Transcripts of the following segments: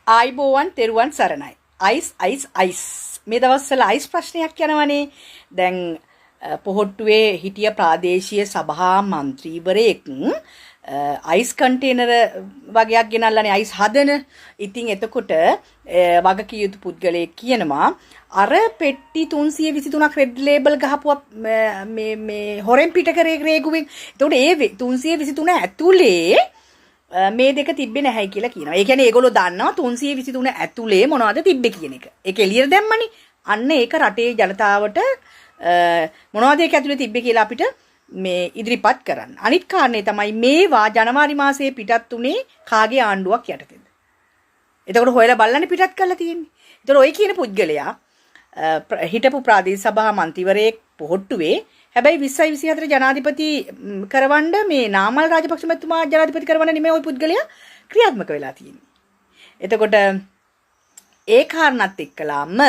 ආයිබෝවන් තෙරුවන් සරණයි. අයිස් මේ දවස්වල අයිස් ප්‍රශ්නයක් යනවනේ. දැන් පොහොට්ටුවේ හිටිය ප්‍රාදේශීය සභා මන්ත්‍රීවරයෙක් අයිස් කන්ටේනර වගේක් ගෙනල්ලානේ අයිස් හදන. ඉතින් එතකොට වගකිය යුතු පුද්ගලයෙක් කියනවා අර පෙට්ටි 323ක් රෙඩ් ලේබල් ගහපුවා මේ හොරෙන් පිට කරේ රේගුවෙන්. එතකොට ඒ 323 ඇතුලේ මේ දෙක තිබ්බේ නැහැයි කියලා කියනවා. ඒ කියන්නේ ඒගොල්ලෝ දන්නවා 323 ඇතුලේ මොනවද තිබ්බේ කියන එක. ඒක එළියට දැම්මනේ. අන්න ඒක රටේ ජනතාවට මොනවද ඒක ඇතුලේ තිබ්බේ කියලා අපිට මේ ඉදිරිපත් කරන්න. අනිත් කාරණේ තමයි මේවා ජනවාරි මාසයේ පිටත් උනේ කාගේ ආණ්ඩුවක් යටතේද. එතකොට හොයලා බලන්න පිටත් කරලා තියෙන්නේ. එතකොට ඔය කියන පුද්ගලයා හිටපු ප්‍රාදේශ සභා මන්ත්‍රීවරයෙක් පොහොට්ටුවේ හැබැයි 2024 ජනාධිපති කරවන්න මේ නාමල් රාජපක්ෂ මහත්මයා ජනාධිපති කරවන්න නෙමෙයි ওই පුද්ගලයා ක්‍රියාත්මක වෙලා තියෙන්නේ. එතකොට ඒ කාරණාත් එක්කලාම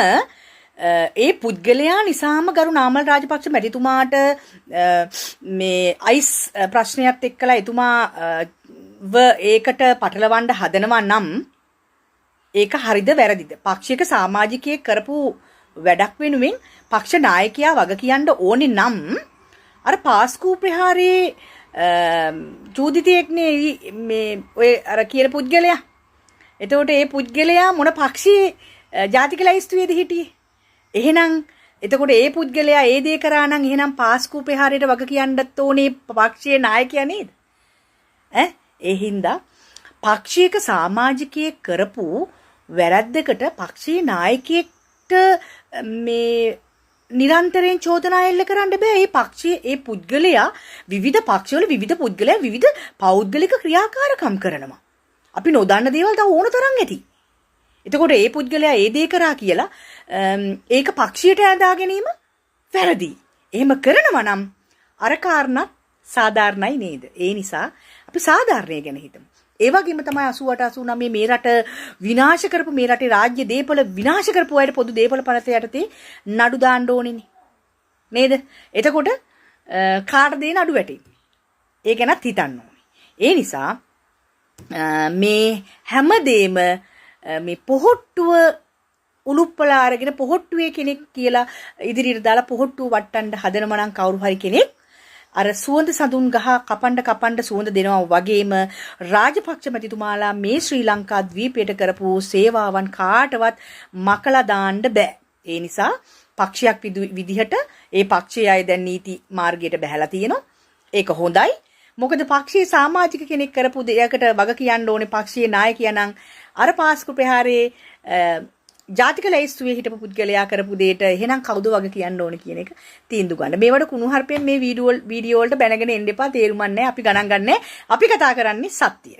ඒ පුද්ගලයා නිසාම ගරු නාමල් රාජපක්ෂ මැතිතුමාට මේ අයිස් ප්‍රශ්නයත් එක්කලා එතුමා ඒකට පටලවන්න හදනවා නම් ඒක හරිද වැරදිද? පාක්ෂික සමාජිකයෙක් කරපු වැඩක් වෙනුවෙන් පක්ෂ නායකයා වග කියන්න ඕනේ නම් අර පාස්කු ප්‍රහාරයේ චූදිතයෙක්නේ මේ ඔය අර කියන පුද්ගලයා. එතකොට ඒ පුද්ගලයා මොන පක්ෂයේ ජාතික ලැයිස්තුවේද හිටියේ? එහෙනම් එතකොට ඒ පුද්ගලයා ඒ දේ කරා නම් එහෙනම් පාස්කු ප්‍රහාරයට වග කියන්නත් ඕනේ පක්ෂයේ නායකයා නේද? ඒ හින්දා පාක්ෂික සමාජිකයෙක් කරපු වැරද්දකට පක්ෂයේ නායකයෙක්ට මේ නිරන්තරයෙන් චෝදනා එල්ල කරන්න බෑ. මේ පක්ෂයේ ඒ පුද්ගලයා විවිධ පක්ෂවල විවිධ පුද්ගලයා විවිධ පෞද්ගලික ක්‍රියාකාරකම් කරනවා. අපි නොදන්න දේවල් තව ඕන තරම් ඇති. එතකොට ඒ පුද්ගලයා ඒ දේ කරා කියලා ඒක පක්ෂයට ඇඳා ගැනීම වැරදි. එහෙම කරනවා නම් අර කාරණා සාධාරණයි නේද? ඒ නිසා අපි සාධාරණය ගැන හිතමු. ඒ වගේම තමයි 88 89 මේ රට විනාශ කරපු මේ රටේ රාජ්‍ය දේපල විනාශ කරපු අයට පොදු දේපල පනත යටතේ නඩු දාන්න ඕනේනේ. නේද? එතකොට කාටද ඒ නඩු වැටෙන්නේ? ඒ ගැනත් හිතන්න ඕනේ. ඒ නිසා මේ හැමදේම මේ පොහොට්ටුව උලුප්පලා අරගෙන පොහොට්ටුවේ කෙනෙක් කියලා ඉදිරියට දාලා පොහොට්ටුව වට්ටන්න හදනම නම් කවුරු හරි කෙනෙක් අර සුවඳ සඳුන් ගහ කපන්න සුවඳ දෙනවා වගේම රාජපක්ෂ මැතිතුමාලා මේ ශ්‍රී ලංකා ද්වීපයට කරපු සේවාවන් කාටවත් මකලා දාන්න බෑ. ඒ නිසා පක්ෂයක් විදිහට ඒ පක්ෂයේ අය දැන් නීති මාර්ගයට බැහැලා තියෙනවා. ඒක හොඳයි. මොකද පක්ෂයේ සමාජික කෙනෙක් කරපු දෙයකට වග කියන්න ඕනේ පක්ෂයේ නායකයා නම් අර පාස්කු ප්‍රහාරයේ ජාතික ලැයිස්තුවේ හිටපු පුද්ගලයා කරපු දෙයට එහෙනම් කවුද වග කියන්න ඕන කියන එක තීන්දුව ගන්න. මේවට කුණුහරුපෙන් මේ වීඩියෝ වලට බැනගෙන එන්න එපා. තේරුම් නැහැ. අපි ගණන් ගන්නෑ. අපි කතා කරන්නේ සත්‍යය.